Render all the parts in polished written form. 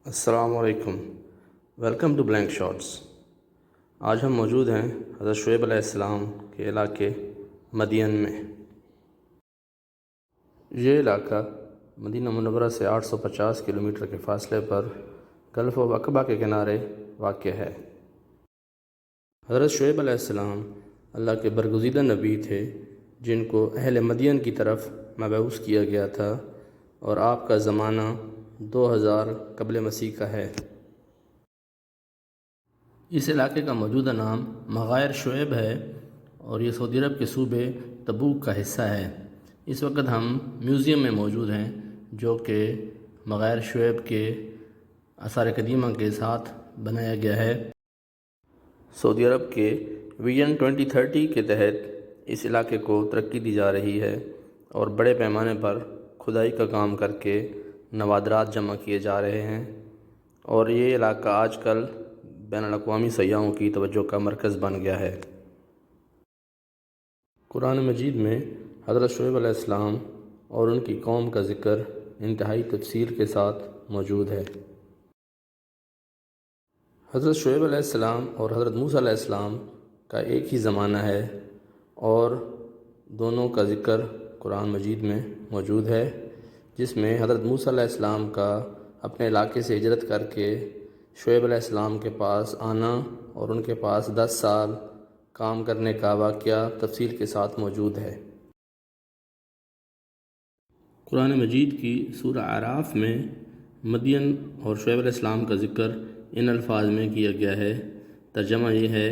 السلام علیکم، welcome to blank shots. آج ہم موجود ہیں حضرت شعیب علیہ السلام کے علاقے مدین میں۔ یہ علاقہ مدینہ منورہ سے 850 کلومیٹر کے فاصلے پر گلف آف عقبہ کے کنارے واقع ہے۔ حضرت شعیب علیہ السلام اللہ کے برگزیدہ نبی تھے جن کو اہل مدین کی طرف مبعوث کیا گیا تھا، اور آپ کا زمانہ 2000 قبل مسیح کا ہے۔ اس علاقے کا موجودہ نام مغائر شعیب ہے اور یہ سعودی عرب کے صوبے تبوک کا حصہ ہے۔ اس وقت ہم میوزیم میں موجود ہیں جو کہ مغائر شعیب کے آثار قدیمہ کے ساتھ بنایا گیا ہے۔ سعودی عرب کے ویژن 2030 کے تحت اس علاقے کو ترقی دی جا رہی ہے اور بڑے پیمانے پر کھدائی کا کام کر کے نوادرات جمع کیے جا رہے ہیں، اور یہ علاقہ آج کل بین الاقوامی سیاحوں کی توجہ کا مرکز بن گیا ہے۔ قرآن مجید میں حضرت شعیب علیہ السلام اور ان کی قوم کا ذکر انتہائی تفصیل کے ساتھ موجود ہے۔ حضرت شعیب علیہ السلام اور حضرت موسیٰ علیہ السلام کا ایک ہی زمانہ ہے، اور دونوں کا ذکر قرآن مجید میں موجود ہے، جس میں حضرت موسیٰ علیہ السلام کا اپنے علاقے سے ہجرت کر کے شعیب علیہ السلام کے پاس آنا اور ان کے پاس 10 سال کام کرنے کا واقعہ تفصیل کے ساتھ موجود ہے۔ قرآن مجید کی سورہ اعراف میں مدین اور شعیب علیہ السلام کا ذکر ان الفاظ میں کیا گیا ہے۔ ترجمہ یہ ہے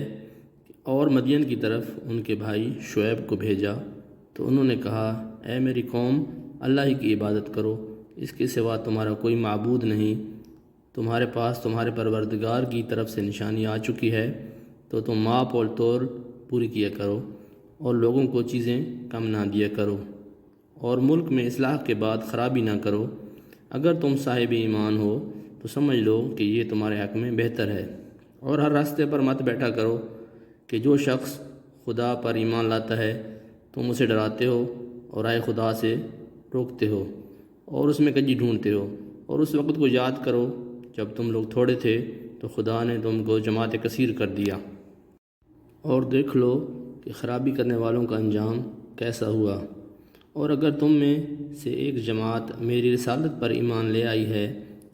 کہ اور مدین کی طرف ان کے بھائی شعیب کو بھیجا تو انہوں نے کہا، اے میری قوم، اللہ ہی کی عبادت کرو، اس کے سوا تمہارا کوئی معبود نہیں۔ تمہارے پاس تمہارے پروردگار کی طرف سے نشانی آ چکی ہے، تو تم ماپ اور توڑ پوری کیا کرو اور لوگوں کو چیزیں کم نہ دیا کرو، اور ملک میں اصلاح کے بعد خرابی نہ کرو۔ اگر تم صاحب ایمان ہو تو سمجھ لو کہ یہ تمہارے حق میں بہتر ہے، اور ہر راستے پر مت بیٹھا کرو کہ جو شخص خدا پر ایمان لاتا ہے تم اسے ڈراتے ہو اور رائے خدا سے روکتے ہو اور اس میں کجی ڈھونڈتے ہو، اور اس وقت کو یاد کرو جب تم لوگ تھوڑے تھے تو خدا نے تم کو جماعت کثیر کر دیا، اور دیکھ لو کہ خرابی کرنے والوں کا انجام کیسا ہوا۔ اور اگر تم میں سے ایک جماعت میری رسالت پر ایمان لے آئی ہے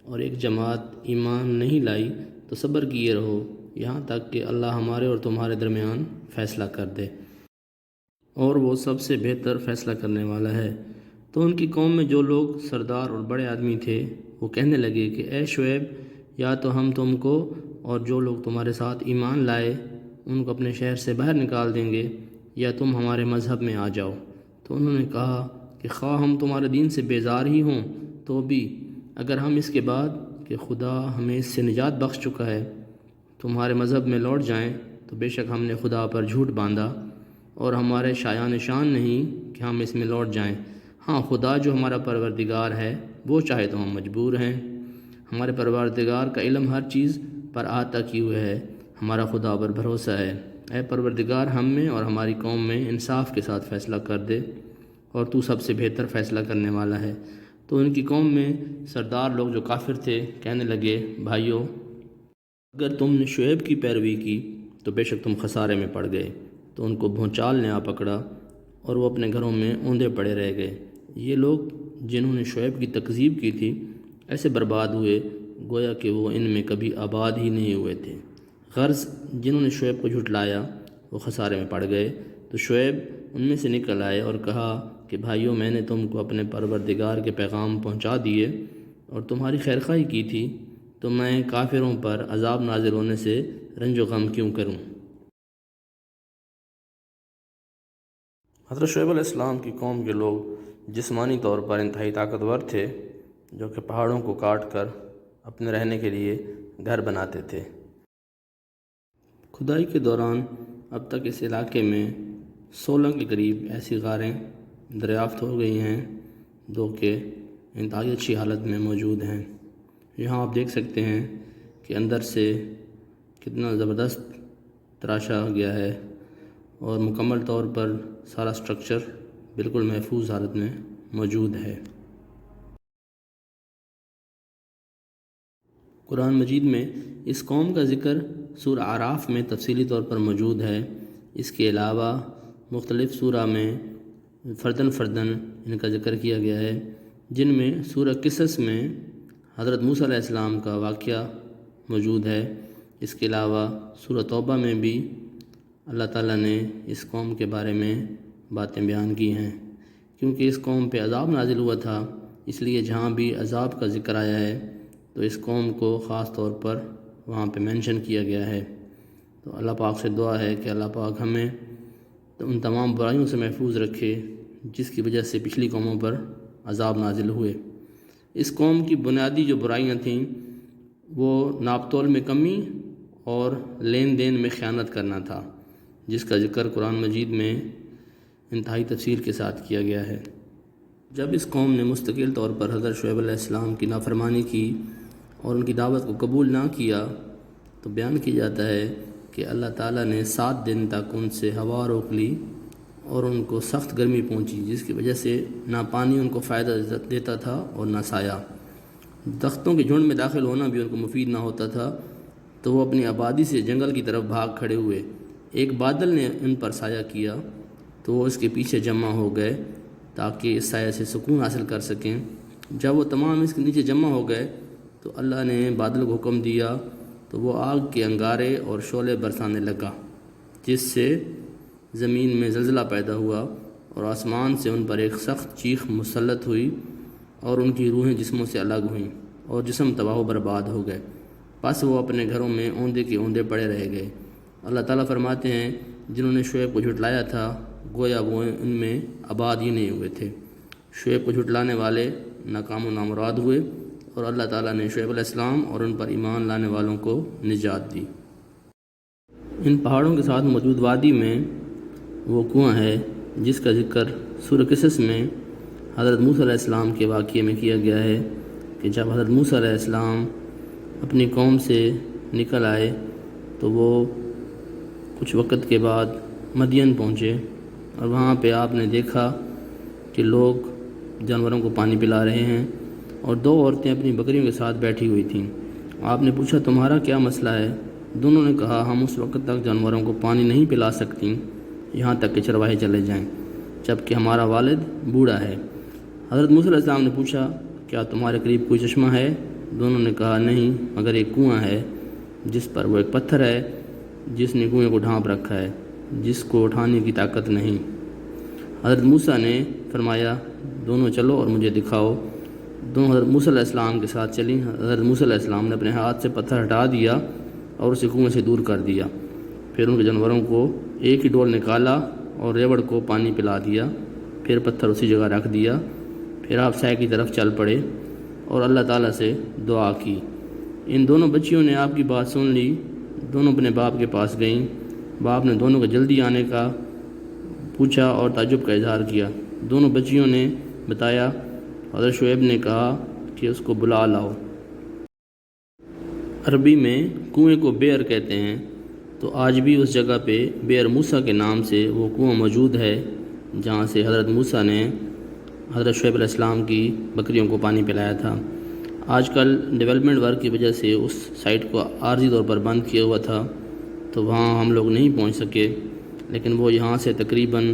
اور ایک جماعت ایمان نہیں لائی تو صبر کیے رہو یہاں تک کہ اللہ ہمارے اور تمہارے درمیان فیصلہ کر دے، اور وہ سب سے بہتر فیصلہ کرنے والا ہے۔ تو ان کی قوم میں جو لوگ سردار اور بڑے آدمی تھے وہ کہنے لگے کہ اے شعیب، یا تو ہم تم کو اور جو لوگ تمہارے ساتھ ایمان لائے ان کو اپنے شہر سے باہر نکال دیں گے، یا تم ہمارے مذہب میں آ جاؤ۔ تو انہوں نے کہا کہ خواہ ہم تمہارے دین سے بیزار ہی ہوں تو بھی اگر ہم اس کے بعد کہ خدا ہمیں اس سے نجات بخش چکا ہے تمہارے مذہب میں لوٹ جائیں تو بے شک ہم نے خدا پر جھوٹ باندھا، اور ہمارے شایان شان نہیں کہ ہم اس میں لوٹ جائیں۔ ہاں، خدا جو ہمارا پروردگار ہے وہ چاہے تو ہم مجبور ہیں۔ ہمارے پروردگار کا علم ہر چیز پر احاطہ کیے ہوئے ہے، ہمارا خدا پر بھروسہ ہے۔ اے پروردگار، ہم میں اور ہماری قوم میں انصاف کے ساتھ فیصلہ کر دے، اور تو سب سے بہتر فیصلہ کرنے والا ہے۔ تو ان کی قوم میں سردار لوگ جو کافر تھے کہنے لگے، بھائیو، اگر تم نے شعیب کی پیروی کی تو بے شک تم خسارے میں پڑ گئے۔ تو ان کو بھونچال نے آ پکڑا اور وہ اپنے گھروں میں اوندے پڑے رہ گئے۔ یہ لوگ جنہوں نے شعیب کی تکذیب کی تھی ایسے برباد ہوئے گویا کہ وہ ان میں کبھی آباد ہی نہیں ہوئے تھے۔ غرض جنہوں نے شعیب کو جھٹلایا وہ خسارے میں پڑ گئے۔ تو شعیب ان میں سے نکل آئے اور کہا کہ بھائیو، میں نے تم کو اپنے پروردگار کے پیغام پہنچا دیے اور تمہاری خیرخواہی کی تھی، تو میں کافروں پر عذاب نازل ہونے سے رنج و غم کیوں کروں؟ حضرت شعیب علیہ السلام کی قوم کے لوگ جسمانی طور پر انتہائی طاقتور تھے، جو کہ پہاڑوں کو کاٹ کر اپنے رہنے کے لیے گھر بناتے تھے۔ کھدائی کے دوران اب تک اس علاقے میں 16 کے قریب ایسی غاریں دریافت ہو گئی ہیں جو کہ انتہائی اچھی حالت میں موجود ہیں۔ یہاں آپ دیکھ سکتے ہیں کہ اندر سے کتنا زبردست تراشا گیا ہے، اور مکمل طور پر سارا سٹرکچر بالکل محفوظ حالت میں موجود ہے۔ قرآن مجید میں اس قوم کا ذکر سورہ اعراف میں تفصیلی طور پر موجود ہے۔ اس کے علاوہ مختلف سورہ میں فردن فردن ان کا ذکر کیا گیا ہے، جن میں سورہ قصص میں حضرت موسیٰ علیہ السلام کا واقعہ موجود ہے۔ اس کے علاوہ سورہ توبہ میں بھی اللہ تعالیٰ نے اس قوم کے بارے میں باتیں بیان کی ہیں، کیونکہ اس قوم پہ عذاب نازل ہوا تھا، اس لیے جہاں بھی عذاب کا ذکر آیا ہے تو اس قوم کو خاص طور پر وہاں پہ مینشن کیا گیا ہے۔ تو اللہ پاک سے دعا ہے کہ اللہ پاک ہمیں ان تمام برائیوں سے محفوظ رکھے جس کی وجہ سے پچھلی قوموں پر عذاب نازل ہوئے۔ اس قوم کی بنیادی جو برائیاں تھیں وہ ناپ تول میں کمی اور لین دین میں خیانت کرنا تھا، جس کا ذکر قرآن مجید میں انتہائی تفصیل کے ساتھ کیا گیا ہے۔ جب اس قوم نے مستقل طور پر حضرت شعیب علیہ السلام کی نافرمانی کی اور ان کی دعوت کو قبول نہ کیا تو بیان کیا جاتا ہے کہ اللہ تعالیٰ نے 7 دن تک ان سے ہوا روک لی اور ان کو سخت گرمی پہنچی، جس کی وجہ سے نہ پانی ان کو فائدہ دیتا تھا اور نہ سایہ۔ درختوں کے جھنڈ میں داخل ہونا بھی ان کو مفید نہ ہوتا تھا، تو وہ اپنی آبادی سے جنگل کی طرف بھاگ کھڑے ہوئے۔ ایک بادل نے ان پر سایہ کیا تو وہ اس کے پیچھے جمع ہو گئے تاکہ اس سایہ سے سکون حاصل کر سکیں۔ جب وہ تمام اس کے نیچے جمع ہو گئے تو اللہ نے بادل کو حکم دیا تو وہ آگ کے انگارے اور شعلے برسانے لگا، جس سے زمین میں زلزلہ پیدا ہوا اور آسمان سے ان پر ایک سخت چیخ مسلط ہوئی اور ان کی روحیں جسموں سے الگ ہوئیں اور جسم تباہ و برباد ہو گئے۔ پس وہ اپنے گھروں میں اوندے کے اوندے پڑے رہ گئے۔ اللہ تعالیٰ فرماتے ہیں جنہوں نے شعیب کو جھٹلایا تھا گویا وہ ان میں آباد ہی نہیں ہوئے تھے۔ شعیب کو جھٹلانے والے ناکام و نامراد ہوئے اور اللہ تعالیٰ نے شعیب علیہ السلام اور ان پر ایمان لانے والوں کو نجات دی۔ ان پہاڑوں کے ساتھ موجود وادی میں وہ کنواں ہے جس کا ذکر سورہ قصص میں حضرت موسیٰ علیہ السلام کے واقعے میں کیا گیا ہے کہ جب حضرت موسیٰ علیہ السلام اپنی قوم سے نکل آئے تو وہ کچھ وقت کے بعد مدین پہنچے اور وہاں پہ آپ نے دیکھا کہ لوگ جانوروں کو پانی پلا رہے ہیں اور 2 عورتیں اپنی بکریوں کے ساتھ بیٹھی ہوئی تھیں۔ آپ نے پوچھا تمہارا کیا مسئلہ ہے؟ دونوں نے کہا ہم اس وقت تک جانوروں کو پانی نہیں پلا سکتی یہاں تک کہ چرواہے چلے جائیں، جبکہ ہمارا والد بوڑھا ہے۔ حضرت موسیٰ علیہ السلام نے پوچھا کیا تمہارے قریب کوئی چشمہ ہے؟ دونوں نے کہا نہیں، مگر ایک کنواں ہے جس پر وہ ایک پتھر ہے جس نے کنویں کو ڈھانپ رکھا ہے، جس کو اٹھانے کی طاقت نہیں۔ حضرت موسیٰ نے فرمایا دونوں چلو اور مجھے دکھاؤ۔ دونوں حضرت موسیٰ علیہ السلام کے ساتھ چلیں۔ حضرت موسیٰ علیہ السلام نے اپنے ہاتھ سے پتھر ہٹا دیا اور اسے کنویں سے دور کر دیا، پھر ان کے جانوروں کو ایک ہی ڈول نکالا اور ریوڑ کو پانی پلا دیا، پھر پتھر اسی جگہ رکھ دیا، پھر آپ سائے کی طرف چل پڑے اور اللہ تعالیٰ سے دعا کی۔ ان دونوں بچیوں نے آپ کی بات سن لی، دونوں اپنے باپ کے پاس گئیں۔ باپ نے دونوں کو جلدی آنے کا پوچھا اور تعجب کا اظہار کیا۔ دونوں بچیوں نے بتایا حضرت شعیب نے کہا کہ اس کو بلا لاؤ۔ عربی میں کنویں کو بئر کہتے ہیں، تو آج بھی اس جگہ پہ بئر موسیٰ کے نام سے وہ کنواں موجود ہے جہاں سے حضرت موسیٰ نے حضرت شعیب علیہ السلام کی بکریوں کو پانی پلایا تھا۔ آج کل ڈیولپمنٹ ورک کی وجہ سے اس سائٹ کو عارضی طور پر بند کیا ہوا تھا، تو وہاں ہم لوگ نہیں پہنچ سکے، لیکن وہ یہاں سے تقریباً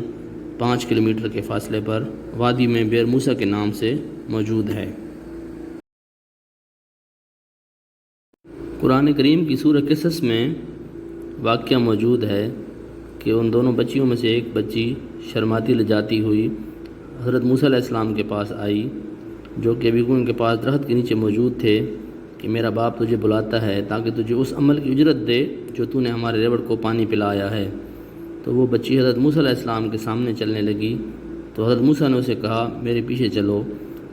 5 کلومیٹر کے فاصلے پر وادی میں بئر موسیٰ کے نام سے موجود ہے۔ قرآن کریم کی سورہ قصص میں واقعہ موجود ہے کہ ان دونوں بچیوں میں سے ایک بچی شرماتی لجاتی ہوئی حضرت موسیٰ علیہ السلام کے پاس آئی، جو کہ ابھی ان کے پاس درخت کے نیچے موجود تھے، کہ میرا باپ تجھے بلاتا ہے تاکہ تجھے اس عمل کی اجرت دے جو تو نے ہمارے ریوڑ کو پانی پلایا ہے۔ تو وہ بچی حضرت موسیٰ علیہ السلام کے سامنے چلنے لگی، تو حضرت موسیٰ نے اسے کہا میرے پیچھے چلو،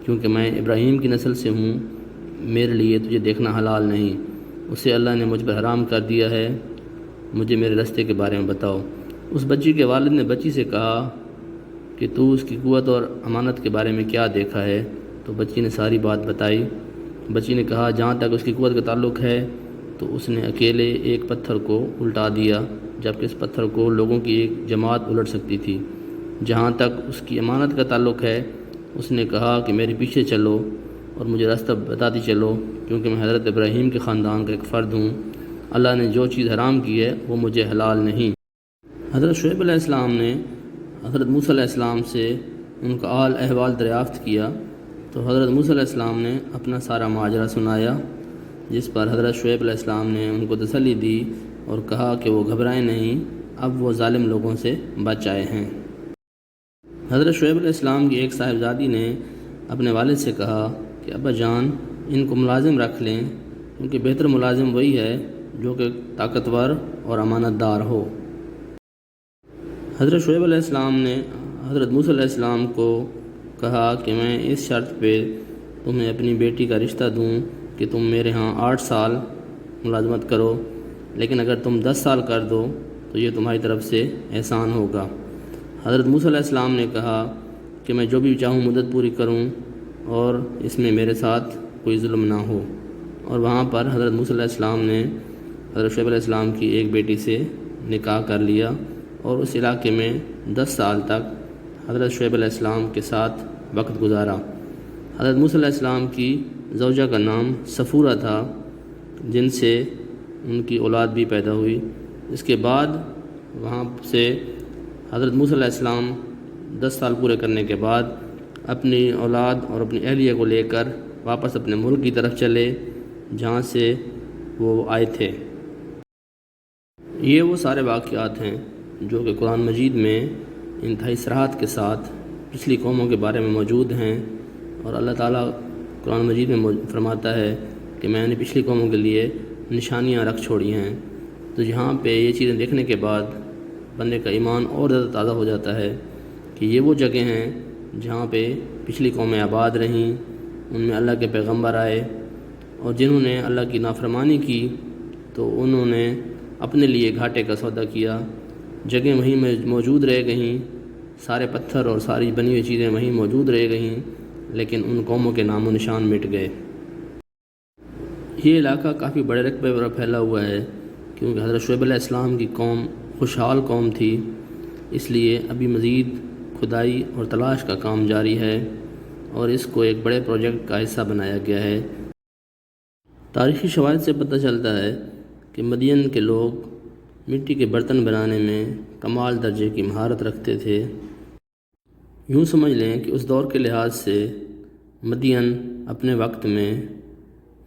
کیونکہ میں ابراہیم کی نسل سے ہوں، میرے لیے تجھے دیکھنا حلال نہیں، اسے اللہ نے مجھ پر حرام کر دیا ہے، مجھے میرے رستے کے بارے میں بتاؤ۔ اس بچی کے والد نے بچی سے کہا کہ تو اس کی قوت اور امانت کے بارے میں کیا دیکھا ہے؟ تو بچی نے ساری بات بتائی۔ بچی نے کہا جہاں تک اس کی قوت کا تعلق ہے تو اس نے اکیلے ایک پتھر کو الٹا دیا، جبکہ اس پتھر کو لوگوں کی ایک جماعت الٹ سکتی تھی۔ جہاں تک اس کی امانت کا تعلق ہے اس نے کہا کہ میرے پیچھے چلو، اور مجھے راستہ بتاتی چلو، کیونکہ میں حضرت ابراہیم کے خاندان کا ایک فرد ہوں۔ اللہ نے جو چیز حرام کی ہے وہ مجھے حلال نہیں۔ حضرت شعیب علیہ السلام نے حضرت موسیٰ علیہ السلام سے ان کا حال احوال دریافت کیا، تو حضرت موسیٰ علیہ السلام نے اپنا سارا ماجرا سنایا، جس پر حضرت شعیب علیہ السلام نے ان کو تسلی دی اور کہا کہ وہ گھبرائیں نہیں، اب وہ ظالم لوگوں سے بچ آئے ہیں۔ حضرت شعیب علیہ السلام کی ایک صاحبزادی نے اپنے والد سے کہا کہ ابا جان، ان کو ملازم رکھ لیں، کیونکہ بہتر ملازم وہی ہے جو کہ طاقتور اور امانت دار ہو۔ حضرت شعیب علیہ السلام نے حضرت موسیٰ علیہ السلام کو کہا کہ میں اس شرط پہ تمہیں اپنی بیٹی کا رشتہ دوں کہ تم میرے ہاں 8 سال ملازمت کرو، لیکن اگر تم 10 سال کر دو تو یہ تمہاری طرف سے احسان ہوگا۔ حضرت موسیٰ علیہ السلام نے کہا کہ میں جو بھی چاہوں مدت پوری کروں اور اس میں میرے ساتھ کوئی ظلم نہ ہو۔ اور وہاں پر حضرت موسیٰ علیہ السلام نے حضرت شعیب علیہ السلام کی ایک بیٹی سے نکاح کر لیا اور اس علاقے میں 10 سال تک حضرت شعیب علیہ السلام کے ساتھ وقت گزارا۔ حضرت موسیٰ علیہ السلام کی زوجہ کا نام صفورہ تھا، جن سے ان کی اولاد بھی پیدا ہوئی۔ اس کے بعد وہاں سے حضرت موسیٰ علیہ السلام 10 سال پورے کرنے کے بعد اپنی اولاد اور اپنی اہلیہ کو لے کر واپس اپنے ملک کی طرف چلے جہاں سے وہ آئے تھے۔ یہ وہ سارے واقعات ہیں جو کہ قرآن مجید میں انتہائی صراحت کے ساتھ پچھلی قوموں کے بارے میں موجود ہیں، اور اللہ تعالیٰ قرآن مجید میں فرماتا ہے کہ میں نے پچھلی قوموں کے لیے نشانیاں رکھ چھوڑی ہیں۔ تو یہاں پہ یہ چیزیں دیکھنے کے بعد بندے کا ایمان اور زیادہ تازہ ہو جاتا ہے کہ یہ وہ جگہ ہیں جہاں پہ پچھلی قومیں آباد رہیں، ان میں اللہ کے پیغمبر آئے، اور جنہوں نے اللہ کی نافرمانی کی تو انہوں نے اپنے لیے گھاٹے کا سودا کیا۔ جگہیں وہیں موجود رہ گئیں، سارے پتھر اور ساری بنی ہوئی چیزیں وہیں موجود رہ گئیں، لیکن ان قوموں کے نام و نشان مٹ گئے۔ یہ علاقہ کافی بڑے رقبے پر پھیلا ہوا ہے، کیونکہ حضرت شعیب علیہ السلام کی قوم خوشحال قوم تھی، اس لیے ابھی مزید کھدائی اور تلاش کا کام جاری ہے اور اس کو ایک بڑے پروجیکٹ کا حصہ بنایا گیا ہے۔ تاریخی شواہد سے پتہ چلتا ہے کہ مدین کے لوگ مٹی کے برتن بنانے میں کمال درجے کی مہارت رکھتے تھے۔ یوں سمجھ لیں کہ اس دور کے لحاظ سے مدین اپنے وقت میں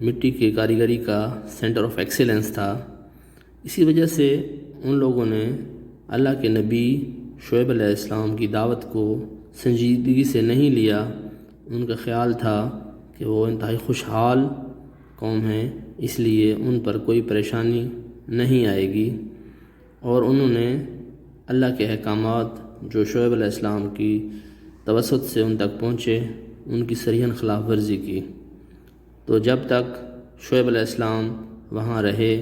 مٹی کی کاریگری کا سینٹر آف ایکسیلنس تھا۔ اسی وجہ سے ان لوگوں نے اللہ کے نبی شعیب علیہ السلام کی دعوت کو سنجیدگی سے نہیں لیا۔ ان کا خیال تھا کہ وہ انتہائی خوشحال قوم ہے، اس لیے ان پر کوئی پریشانی نہیں آئے گی، اور انہوں نے اللہ کے احکامات جو شعیب علیہ السلام کی توسط سے ان تک پہنچے، ان کی صریحاً خلاف ورزی کی۔ تو جب تک شعیب علیہ السلام وہاں رہے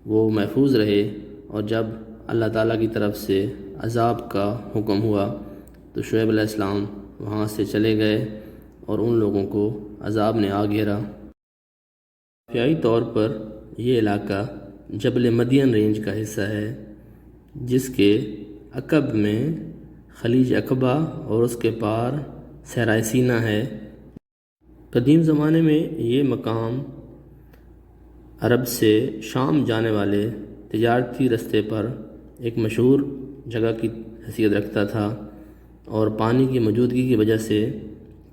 وہ محفوظ رہے، اور جب اللہ تعالیٰ کی طرف سے عذاب کا حکم ہوا تو شعیب علیہ السلام وہاں سے چلے گئے اور ان لوگوں کو عذاب نے آ گھیرا۔ واقعی طور پر یہ علاقہ جبل مدین رینج کا حصہ ہے، جس کے عقب میں خلیج عقبہ اور اس کے پار صحرائے سینا ہے۔ قدیم زمانے میں یہ مقام عرب سے شام جانے والے تجارتی رستے پر ایک مشہور جگہ کی حیثیت رکھتا تھا، اور پانی کی موجودگی کی وجہ سے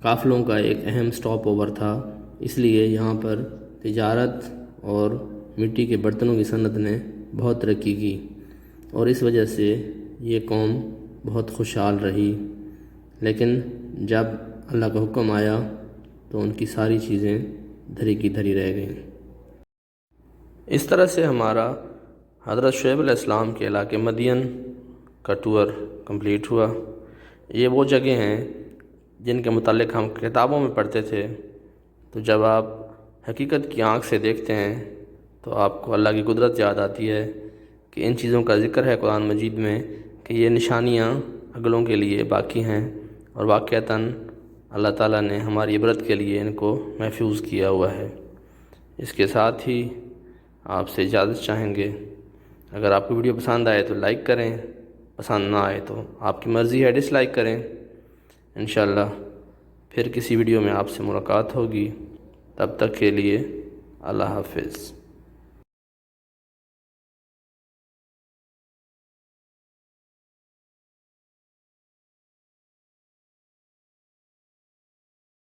قافلوں کا ایک اہم سٹاپ اوور تھا۔ اس لیے یہاں پر تجارت اور مٹی کے برتنوں کی صنعت نے بہت ترقی کی، اور اس وجہ سے یہ قوم بہت خوشحال رہی۔ لیکن جب اللہ کا حکم آیا تو ان کی ساری چیزیں دھری کی دھری رہ گئیں۔ اس طرح سے ہمارا حضرت شعیب علیہ السلام کے علاقے مدین کا ٹور کمپلیٹ ہوا۔ یہ وہ جگہ ہیں جن کے متعلق ہم کتابوں میں پڑھتے تھے، تو جب آپ حقیقت کی آنکھ سے دیکھتے ہیں تو آپ کو اللہ کی قدرت یاد آتی ہے کہ ان چیزوں کا ذکر ہے قرآن مجید میں کہ یہ نشانیاں اگلوں کے لیے باقی ہیں، اور واقعتاً اللہ تعالیٰ نے ہماری عبرت کے لیے ان کو محفوظ کیا ہوا ہے۔ اس کے ساتھ ہی آپ سے اجازت چاہیں گے، اگر آپ کو ویڈیو پسند آئے تو لائک کریں، پسند نہ آئے تو آپ کی مرضی ہے ڈس لائک کریں۔ انشاءاللہ پھر کسی ویڈیو میں آپ سے ملاقات ہوگی، تب تک کے لیے اللہ حافظ۔